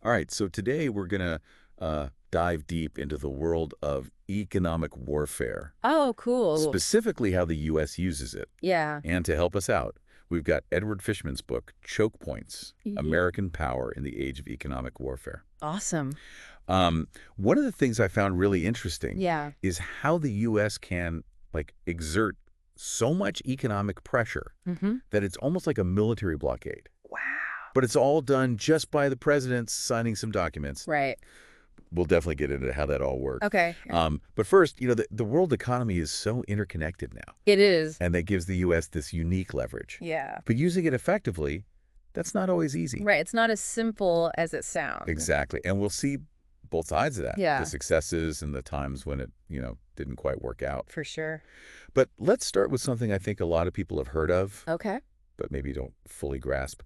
All right, so today we're going to dive deep into the world of economic warfare, Oh, cool. specifically how the U.S. uses it. Yeah. And to help us out, we've got Edward Fishman's book, Chokepoints, Yeah. American Power in the Age of Economic Warfare. Awesome. Um, One of the things I found really interesting Yeah. is how the U.S. can, exert so much economic pressure Mm-hmm. that it's almost like a military blockade. Wow. But it's all done just by the president signing some documents. Right. We'll definitely get into how that all works. Okay. But first, the world economy is so interconnected now, It is. and that gives the U.S. this unique leverage. Yeah. But using it effectively, that's not always easy. Right. It's not as simple as it sounds. Exactly. And we'll see both sides of that. Yeah. The successes and the times when it, didn't quite work out. For sure. But let's start with something I think a lot of people have heard of, Okay. but maybe don't fully grasp.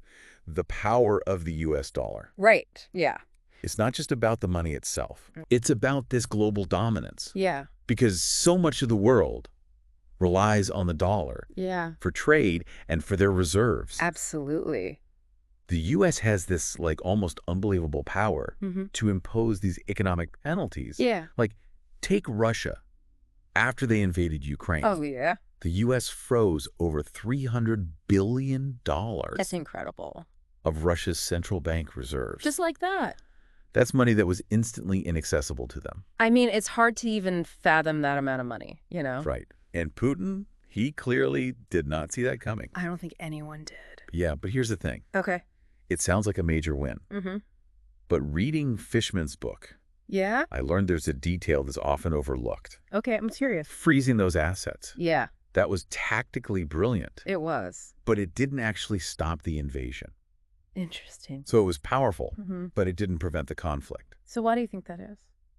The power of the U.S. dollar. Right. Yeah. It's not just about the money itself. It's about this global dominance. Yeah. Because so much of the world relies on the dollar Yeah. for trade and for their reserves. Absolutely. The U.S. has this, almost unbelievable power Mm-hmm. to impose these economic penalties. Yeah. Take Russia. After they invaded Ukraine, Oh, yeah. the U.S. froze over $300 billion That's incredible. of Russia's central bank reserves. Just like that. That's money that was instantly inaccessible to them. I mean, it's hard to even fathom that amount of money, Right. And Putin, he clearly did not see that coming. I don't think anyone did. Yeah, but here's the thing. Okay. It sounds like a major win. Mm-hmm. But reading Fishman's book, Yeah? I learned there's a detail that's often overlooked. Okay, I'm curious. Freezing those assets. Yeah, That was tactically brilliant, it was. but it didn't actually stop the invasion. Interesting. So it was powerful, Mm-hmm. but it didn't prevent the conflict. So why do you think that is?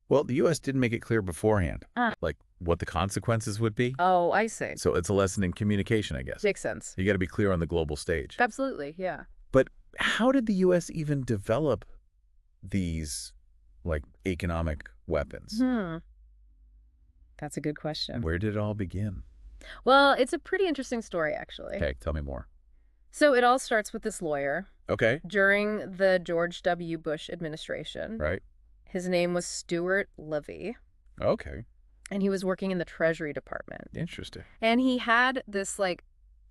Well, the U.S. didn't make it clear beforehand, Ah. what the consequences would be. Oh, I see. So it's a lesson in communication, I guess. Makes sense. You got to be clear on the global stage. Absolutely, yeah. But how did the U.S. even develop these, economic weapons? That's a good question. Where did it all begin? Well, it's a pretty interesting story, actually. Okay, tell me more. So it all starts with this lawyer Okay, during the George W. Bush administration. right. His name was Stuart Levy, Okay, and he was working in the Treasury Department. interesting. And he had this,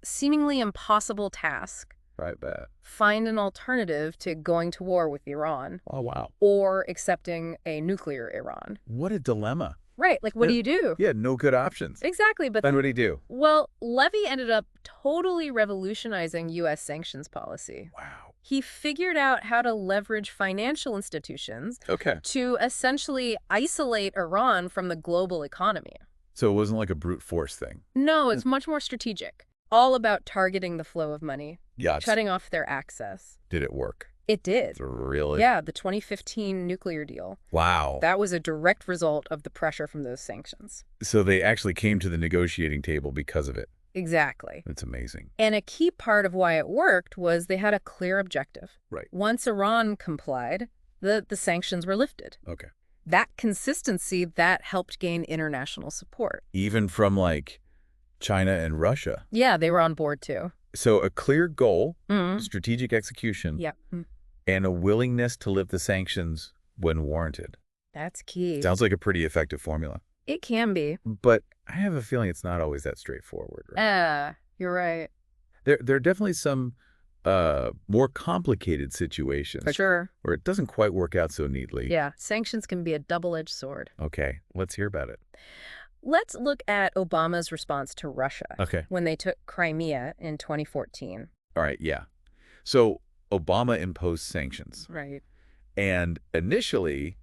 seemingly impossible task: Right, bet. find an alternative to going to war with Iran Oh, wow. or accepting a nuclear Iran. What a dilemma. Right, what do you do? Yeah, no good options. Exactly, but Then what did he do? well, Levy ended up totally revolutionizing U.S. sanctions policy. Wow. He figured out how to leverage financial institutions Okay. to essentially isolate Iran from the global economy. So it wasn't like a brute force thing. No, it's much more strategic. All about targeting the flow of money, Yeah. shutting off their access. Did it work? It did. Really? Yeah, the 2015 nuclear deal. Wow. That was a direct result of the pressure from those sanctions. So they actually came to the negotiating table because of it. Exactly. It's amazing. And a key part of why it worked was they had a clear objective. Right. Once Iran complied, the sanctions were lifted. Okay. That consistency, that helped gain international support. Even from China and Russia. Yeah, they were on board too. So a clear goal, Mm-hmm. strategic execution, Yep. and a willingness to lift the sanctions when warranted. That's key. Sounds like a pretty effective formula. It can be. But I have a feeling it's not always that straightforward. Right? You're right. There are definitely some more complicated situations For sure. where it doesn't quite work out so neatly. Yeah, sanctions can be a double-edged sword. Okay, let's hear about it. Let's look at Obama's response to Russia Okay. when they took Crimea in 2014. All right, yeah. So Obama imposed sanctions. Right. And initially,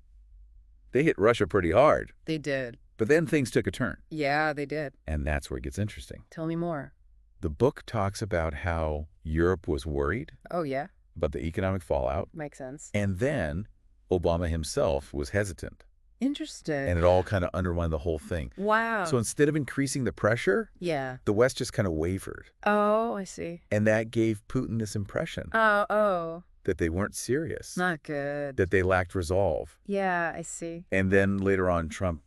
they hit Russia pretty hard. They did. But then things took a turn. Yeah, they did. And that's where it gets interesting. Tell me more. The book talks about how Europe was worried Oh, yeah? about the economic fallout. Makes sense. And then Obama himself was hesitant. Interesting. And it all kind of undermined the whole thing. Wow. So instead of increasing the pressure, yeah. the West just kind of wavered. Oh, I see. And that gave Putin this impression Oh. that they weren't serious, Not good. that they lacked resolve. Yeah, I see. And then later on, Trump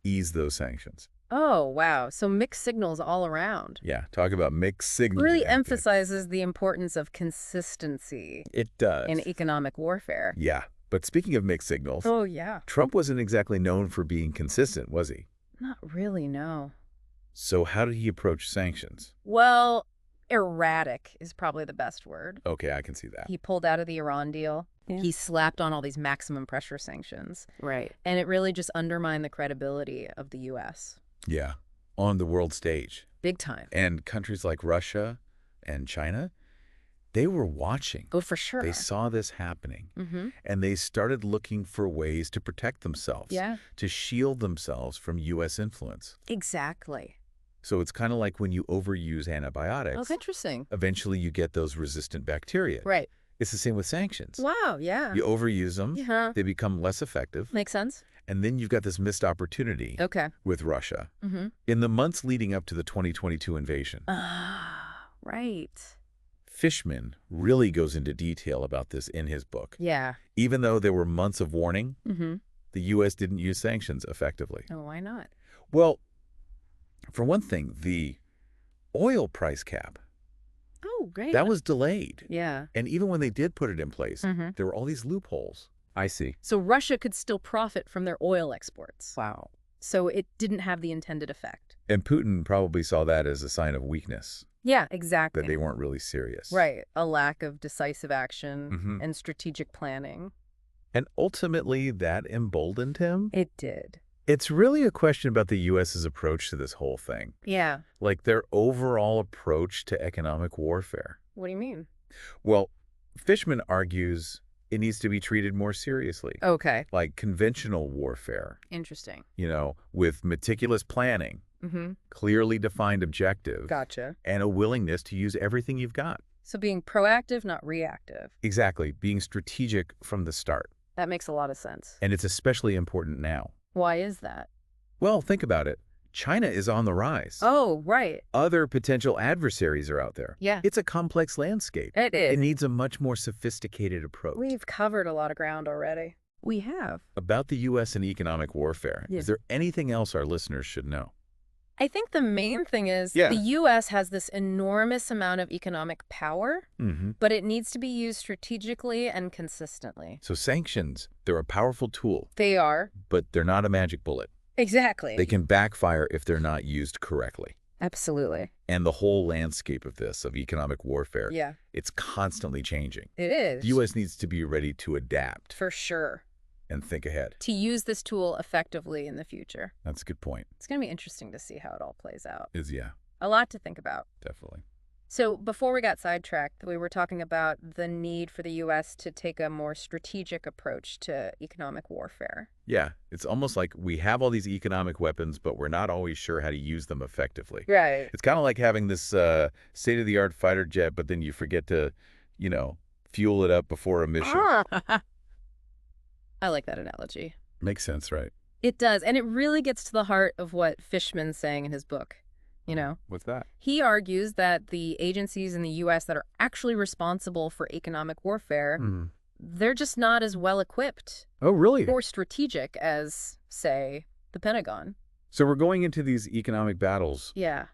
eased those sanctions. Oh, wow. So mixed signals all around. Yeah, talk about mixed signals. Really acting. emphasizes the importance of consistency It does. in economic warfare. Yeah. But speaking of mixed signals, Oh, yeah. Trump wasn't exactly known for being consistent, was he? Not really, no. So how did he approach sanctions? Well, erratic is probably the best word. Okay, I can see that. He pulled out of the Iran deal. Yeah. He slapped on all these maximum pressure sanctions. Right. And it really just undermined the credibility of the U.S. Yeah, on the world stage. Big time. And countries like Russia and China, they were watching. Oh, for sure. They saw this happening, Mm-hmm. and they started looking for ways to protect themselves, Yeah. to shield themselves from U.S. influence. Exactly. So it's kind of like when you overuse antibiotics, Oh, interesting. eventually you get those resistant bacteria. Right. It's the same with sanctions. Wow, yeah. You overuse them, Yeah. they become less effective, Makes sense. and then you've got this missed opportunity Okay. with Russia. Mm-hmm. In the months leading up to the 2022 invasion, Ah, right. Fishman really goes into detail about this in his book. Yeah. Even though there were months of warning, Mm-hmm. the U.S. didn't use sanctions effectively. Oh, why not? Well, for one thing, the oil price cap, Oh, great. that was delayed. Yeah. And even when they did put it in place, Mm-hmm. there were all these loopholes. I see. So Russia could still profit from their oil exports. Wow. So it didn't have the intended effect. And Putin probably saw that as a sign of weakness, Yeah, exactly. that they weren't really serious. Right. A lack of decisive action Mhm. and strategic planning. And ultimately, that emboldened him. It did. It's really a question about the U.S.'s approach to this whole thing, Yeah. like their overall approach to economic warfare. What do you mean? Well, Fishman argues it needs to be treated more seriously, Okay. like conventional warfare, Interesting. with meticulous planning, Mm-hmm. clearly defined objectives, Gotcha. and a willingness to use everything you've got. So being proactive, not reactive. Exactly, being strategic from the start. That makes a lot of sense. And it's especially important now. Why is that? Well, think about it. China is on the rise. Oh, right. Other potential adversaries are out there. Yeah. It's a complex landscape. It is. It needs a much more sophisticated approach. We've covered a lot of ground already. We have. About the U.S. and economic warfare, Yeah. is there anything else our listeners should know? I think the main thing is Yeah. the U.S. has this enormous amount of economic power, Mm-hmm. but it needs to be used strategically and consistently. So sanctions, they're a powerful tool, They are. but they're not a magic bullet. Exactly. They can backfire if they're not used correctly. Absolutely. And the whole landscape of this, of economic warfare, Yeah, it's constantly changing. it is. The U.S. needs to be ready to adapt For sure. and think ahead. To use this tool effectively in the future. That's a good point. It's going to be interesting to see how it all plays out. Yeah, A lot to think about. definitely. So before we got sidetracked, we were talking about the need for the U.S. to take a more strategic approach to economic warfare. Yeah, it's almost like we have all these economic weapons, but we're not always sure how to use them effectively. Right. It's kind of like having this state-of-the-art fighter jet, but then you forget to, fuel it up before a mission. I like that analogy. Makes sense, right? It does. And it really gets to the heart of what Fishman's saying in his book. What's that? He argues that the agencies in the U.S. that are actually responsible for economic warfare, they're just not as well equipped Oh, really? or strategic as, say, the Pentagon. So we're going into these economic battles Yeah,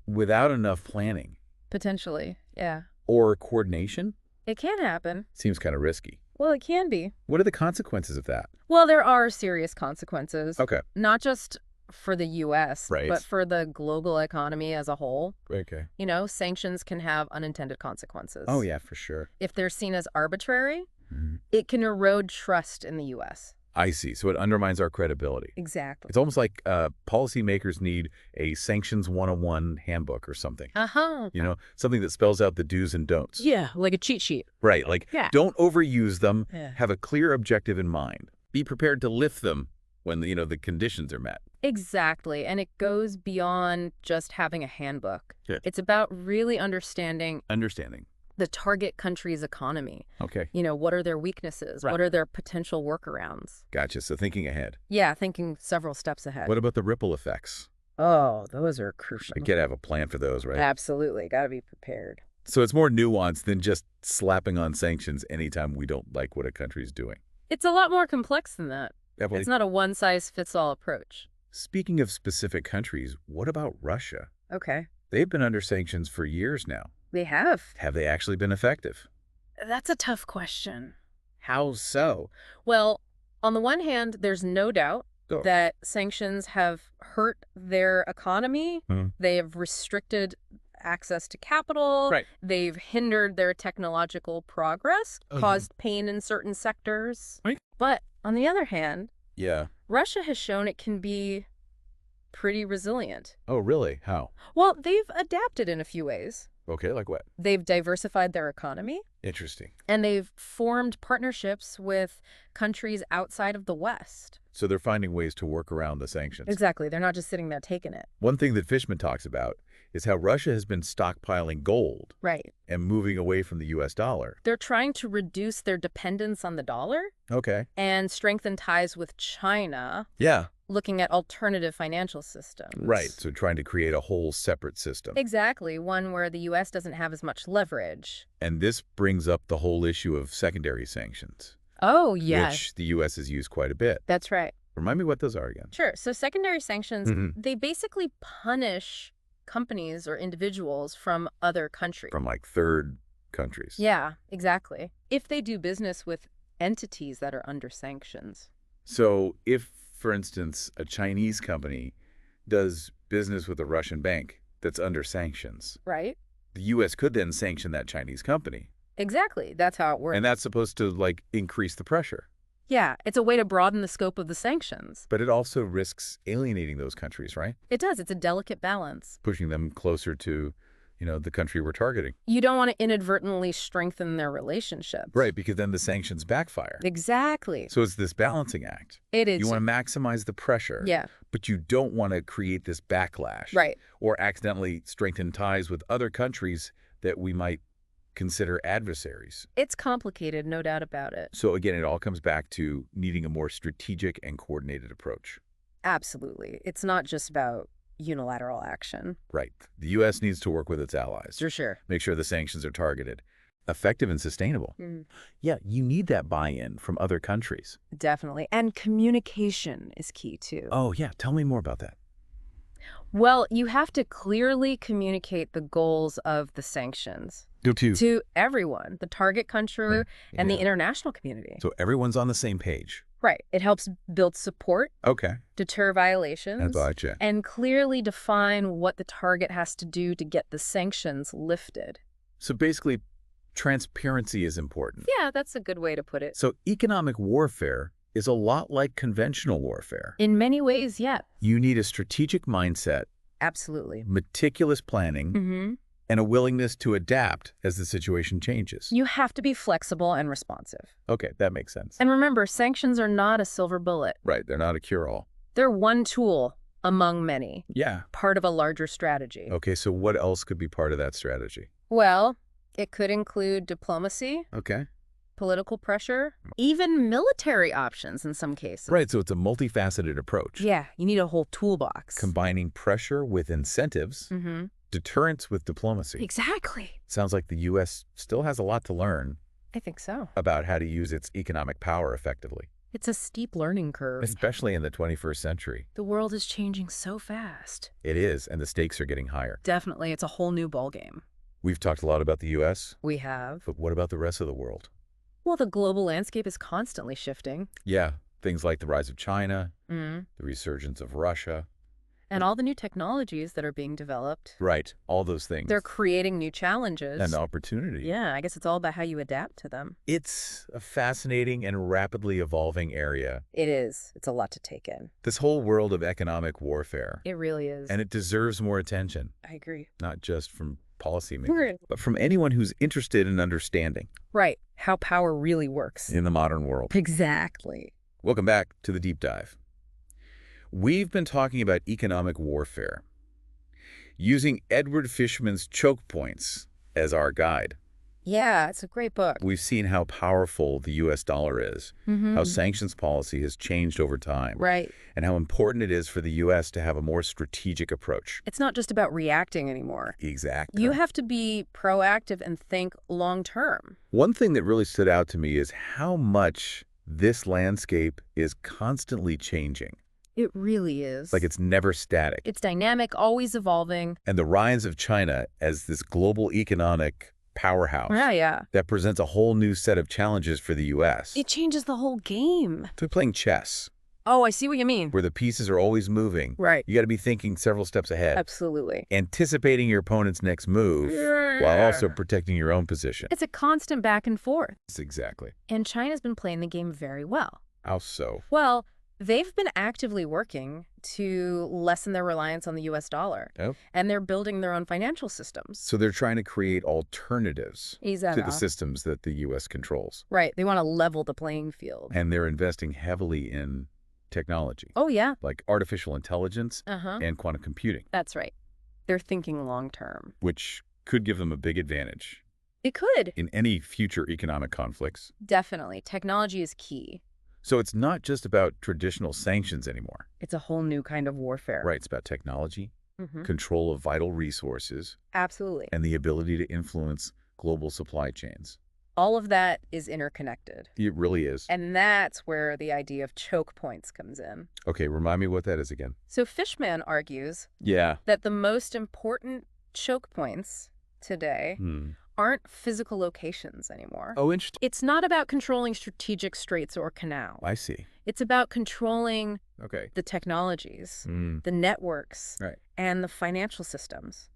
without enough planning potentially. Yeah. or coordination? It can happen. Seems kind of risky. Well, it can be. What are the consequences of that? Well, there are serious consequences. Okay. Not just for the U.S., Right. but for the global economy as a whole. Okay. Sanctions can have unintended consequences. Oh, yeah, for sure. If they're seen as arbitrary, Mhm. it can erode trust in the U.S. I see. So it undermines our credibility. Exactly. It's almost like policymakers need a Sanctions 101 handbook or something. Uh-huh. Something that spells out the do's and don'ts. Yeah, like a cheat sheet. Right. Like, Yeah. don't overuse them. Yeah. Have a clear objective in mind. Be prepared to lift them when, the conditions are met. Exactly. And it goes beyond just having a handbook. Yeah. It's about really understanding Understanding. the target country's economy. Okay. What are their weaknesses? Right. What are their potential workarounds? Gotcha. So thinking ahead. Yeah, thinking several steps ahead. What about the ripple effects? Oh, those are crucial. I gotta have a plan for those, right? Absolutely. Got to be prepared. So it's more nuanced than just slapping on sanctions anytime we don't like what a country's doing. It's a lot more complex than that. Definitely. It's not a one-size-fits-all approach. Speaking of specific countries, what about Russia? Okay. They've been under sanctions for years now. They have. Have they actually been effective? That's a tough question. How so? Well, on the one hand, there's no doubt Oh. that sanctions have hurt their economy. Hmm. They have restricted access to capital. Right. They've hindered their technological progress, caused pain in certain sectors. Right. But on the other hand, Yeah. Russia has shown it can be pretty resilient. Oh, really? How? Well, they've adapted in a few ways. Okay, like what? They've diversified their economy, Interesting. and they've formed partnerships with countries outside of the West. So they're finding ways to work around the sanctions. Exactly. They're not just sitting there taking it. One thing that Fishman talks about is how Russia has been stockpiling gold Right. and moving away from the U.S. dollar. They're trying to reduce their dependence on the dollar Okay. and strengthen ties with China, Yeah. looking at alternative financial systems. Right. So trying to create a whole separate system. Exactly. One where the U.S. doesn't have as much leverage. And this brings up the whole issue of secondary sanctions, Oh, yes. which the U.S. has used quite a bit. That's right. Remind me what those are again. Sure. So secondary sanctions, Mhm. they basically punish companies or individuals from other countries. From like third countries. Yeah, exactly. If they do business with entities that are under sanctions. So if, for instance, a Chinese company does business with a Russian bank that's under sanctions, Right? the U.S. could then sanction that Chinese company. Exactly. That's how it works. And that's supposed to, like, increase the pressure. Yeah, it's a way to broaden the scope of the sanctions. But it also risks alienating those countries, right? It does. It's a delicate balance. Pushing them closer to, the country we're targeting. You don't want to inadvertently strengthen their relationships. Right, because then the sanctions backfire. Exactly. So it's this balancing act. It is. You want to maximize the pressure. Yeah. But you don't want to create this backlash. Right. Or accidentally strengthen ties with other countries that we might consider adversaries. It's complicated, no doubt about it. So again, it all comes back to needing a more strategic and coordinated approach. Absolutely. It's not just about unilateral action. Right. The U.S. needs to work with its allies. For sure. Make sure the sanctions are targeted, effective, and sustainable. Yeah, you need that buy-in from other countries. Definitely. And communication is key, too. Oh, yeah. Tell me more about that. Well, you have to clearly communicate the goals of the sanctions to everyone, the target country Right. and the Yeah. international community. So everyone's on the same page. Right. It helps build support, Okay. deter violations, Gotcha. and clearly define what the target has to do to get the sanctions lifted. So basically, transparency is important. Yeah, that's a good way to put it. So economic warfare is a lot like conventional warfare. In many ways, yeah. You need a strategic mindset, Absolutely. meticulous planning, Mm-hmm. and a willingness to adapt as the situation changes. You have to be flexible and responsive. Okay, that makes sense. And remember, sanctions are not a silver bullet. Right, they're not a cure-all. They're one tool among many, Yeah. part of a larger strategy. Okay, so what else could be part of that strategy? Well, it could include diplomacy, Okay. political pressure, even military options in some cases. Right, so it's a multifaceted approach. Yeah, you need a whole toolbox. Combining pressure with incentives, Mm-hmm. deterrence with diplomacy. Exactly. Sounds like the U.S. still has a lot to learn I think so. about how to use its economic power effectively, It's a steep learning curve. especially in the 21st century. The world is changing so fast. It is, and the stakes are getting higher. Definitely, it's a whole new ballgame. We've talked a lot about the U.S., We have. but what about the rest of the world? Well, the global landscape is constantly shifting. Yeah, things like the rise of China, Mm. the resurgence of Russia. And all the new technologies that are being developed. Right, all those things. They're creating new challenges. And opportunity. Yeah, I guess it's all about how you adapt to them. It's a fascinating and rapidly evolving area. It is. It's a lot to take in. This whole world of economic warfare. It really is. And it deserves more attention, I agree. not just from policymakers, Right. but from anyone who's interested in understanding Right. How power really works. in the modern world. Exactly. Welcome back to the Deep Dive. We've been talking about economic warfare, using Edward Fishman's Chokepoints as our guide. Yeah, it's a great book. We've seen how powerful the U.S. dollar is, Mm-hmm. how sanctions policy has changed over time, Right. and how important it is for the U.S. to have a more strategic approach. It's not just about reacting anymore. Exactly. You have to be proactive and think long term. One thing that really stood out to me is how much this landscape is constantly changing. It really is. Like it's never static. It's dynamic, always evolving. And the rise of China as this global economic powerhouse. Yeah. That presents a whole new set of challenges for the U.S. It changes the whole game. It's like playing chess, Oh, I see what you mean. where the pieces are always moving. Right. You got to be thinking several steps ahead. Absolutely. Anticipating your opponent's next move while also protecting your own position. It's a constant back and forth. Exactly. And China's been playing the game very well. How so? Well, they've been actively working to lessen their reliance on the U.S. dollar. Oh. And they're building their own financial systems. So they're trying to create alternatives to Exactly. the systems that the U.S. controls. Right. They want to level the playing field. And they're investing heavily in technology, Oh, yeah. like artificial intelligence Uh-huh. and quantum computing, That's right. They're thinking long term. which could give them a big advantage It could. in any future economic conflicts. Definitely. Technology is key. So it's not just about traditional sanctions anymore. It's a whole new kind of warfare. Right, it's about technology, Mm-hmm. control of vital resources, Absolutely. and the ability to influence global supply chains. All of that is interconnected. It really is. And that's where the idea of choke points comes in. Okay, remind me what that is again. So Fishman argues Yeah. that the most important choke points today aren't physical locations anymore. Oh, interesting. It's not about controlling strategic straits or canals. I see. It's about controlling Okay. the technologies, Mm. the networks, Right. and the financial systems.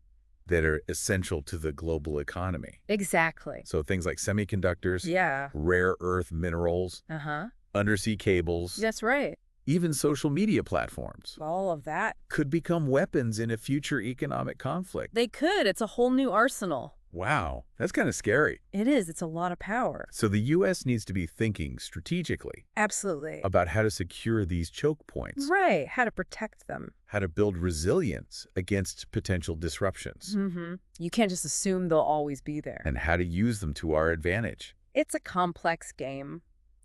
That are essential to the global economy. Exactly. So things like semiconductors, Yeah. rare earth minerals, Uh-huh. undersea cables, That's right. even social media platforms All of that. could become weapons in a future economic conflict. They could. It's a whole new arsenal. Wow, that's kind of scary. It is. It's a lot of power. So the U.S. needs to be thinking strategically Absolutely. about how to secure these choke points, Right. How to protect them. how to build resilience against potential disruptions, Mm-hmm. You can't just assume they'll always be there. and how to use them to our advantage. It's a complex game.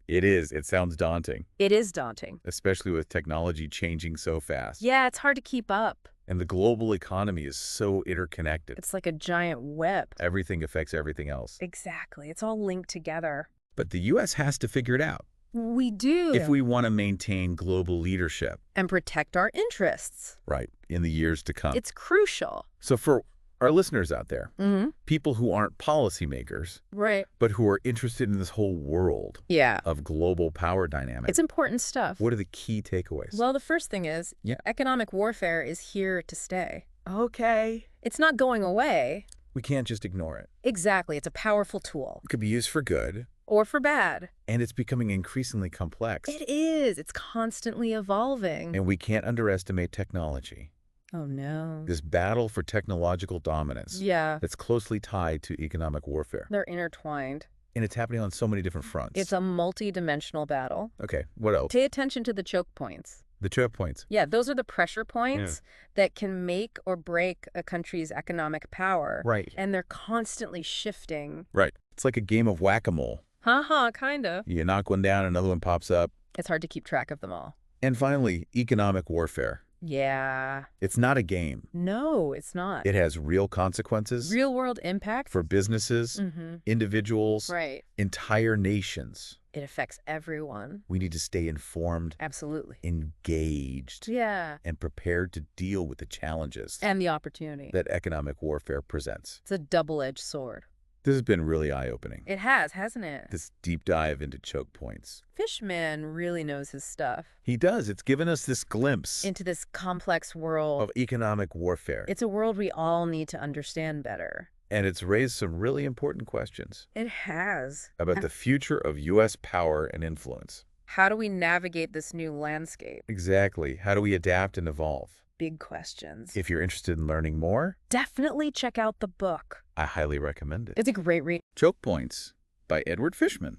It is. It sounds daunting, It is daunting. especially with technology changing so fast. Yeah, it's hard to keep up. And the global economy is so interconnected. It's like a giant web. Everything affects everything else. Exactly. It's all linked together. But the U.S. has to figure it out We do. if we want to maintain global leadership, And protect our interests. right, in the years to come. It's crucial. So for our listeners out there, Mm-hmm. people who aren't policymakers, Right. but who are interested in this whole world Yeah. of global power dynamics, It's important stuff. what are the key takeaways? Well, the first thing is economic warfare is here to stay. Okay. It's not going away. We can't just ignore it. Exactly. It's a powerful tool. It could be used for good, Or for bad. and it's becoming increasingly complex. It is. It's constantly evolving. And we can't underestimate technology. Oh, no. This battle for technological dominance Yeah. that's closely tied to economic warfare. They're intertwined. And it's happening on so many different fronts. It's a multi-dimensional battle. Okay, what else? Pay attention to the choke points. The choke points. Yeah, those are the pressure points that can make or break a country's economic power. Right. And they're constantly shifting. Right. It's like a game of whack-a-mole. Haha, kind of. You knock one down, another one pops up. It's hard to keep track of them all. And finally, economic warfare. Yeah. It's not a game. No, it's not. It has real consequences Real world impact? for businesses, Mm-hmm. individuals, Right. entire nations. It affects everyone. We need to stay informed, Absolutely. engaged, Yeah. and prepared to deal with the challenges And the opportunity. that economic warfare presents. It's a double-edged sword. This has been really eye-opening. It has, hasn't it? This deep dive into choke points. Fishman really knows his stuff. He does. It's given us this glimpse Into this complex world. of economic warfare. It's a world we all need to understand better. And it's raised some really important questions It has. about the future of U.S. power and influence. How do we navigate this new landscape? Exactly. How do we adapt and evolve? Big questions. If you're interested in learning more, Definitely check out the book. I highly recommend it. It's a great read. Choke Points by Edward Fishman.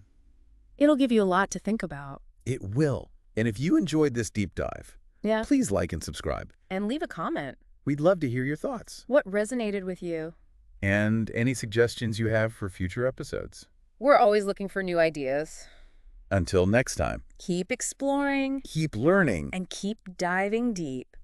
It'll give you a lot to think about. It will. And if you enjoyed this deep dive, Yeah. please like and subscribe. And leave a comment. We'd love to hear your thoughts What resonated with you? and any suggestions you have for future episodes. We're always looking for new ideas. Until next time, Keep exploring keep learning. and keep diving deep.